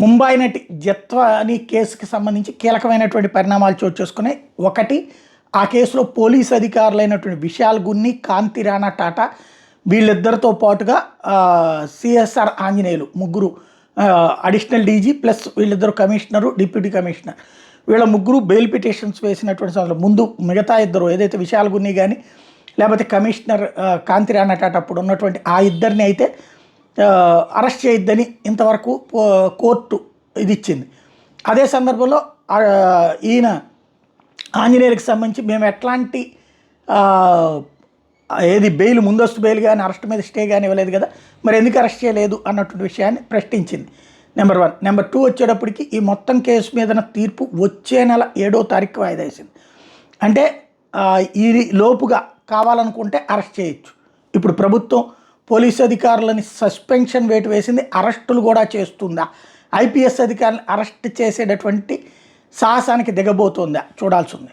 ముంబై నటి జత్వాని కేసుకి సంబంధించి కీలకమైనటువంటి పరిణామాలు చోటు చేసుకున్నాయి. ఒకటి, ఆ కేసులో పోలీసు అధికారులైనటువంటి విశాల్ గున్ని, కాంతి రాణా టాటా వీళ్ళిద్దరితో పాటుగా సిఎస్ఆర్ ఆంజనేయులు ముగ్గురు, అడిషనల్ డీజీ ప్లస్ వీళ్ళిద్దరు కమిషనరు, డిప్యూటీ కమిషనర్, వీళ్ళ ముగ్గురు బెయిల్ పిటిషన్స్ వేసినటువంటి సమయంలో ముందు మిగతా ఇద్దరు ఏదైతే విశాల్ గున్ని కానీ లేకపోతే కమిషనర్ కాంతి రాణా టాటా అప్పుడు ఉన్నటువంటి ఆ ఇద్దరిని అయితే అరెస్ట్ చేయొద్దని ఇంతవరకు కోర్టు ఇది ఇచ్చింది. అదే సందర్భంలో ఈయన ఆంజనేయులకు సంబంధించి మేము ఎట్లాంటి ఏది బెయిల్, ముందస్తు బెయిల్ కానీ అరెస్ట్ మీద స్టే కానీ ఇవ్వలేదు కదా, మరి ఎందుకు అరెస్ట్ చేయలేదు అన్నటువంటి విషయాన్ని ప్రశ్నించింది. నెంబర్ 1. నెంబర్ 2 వచ్చేటప్పటికి ఈ మొత్తం కేసు మీద తీర్పు వచ్చే నెల 7వ తారీఖు వాయిదా వేసింది. అంటే ఈ లోపుగా కావాలనుకుంటే అరెస్ట్ చేయొచ్చు. ఇప్పుడు ప్రభుత్వం పోలీసు అధికారులని సస్పెన్షన్ వేటు వేసింది, అరెస్టులు కూడా చేస్తుందా, ఐపీఎస్ అధికారులను అరెస్ట్ చేసేటటువంటి సాహసానికి దిగబోతోందా చూడాల్సి ఉంది.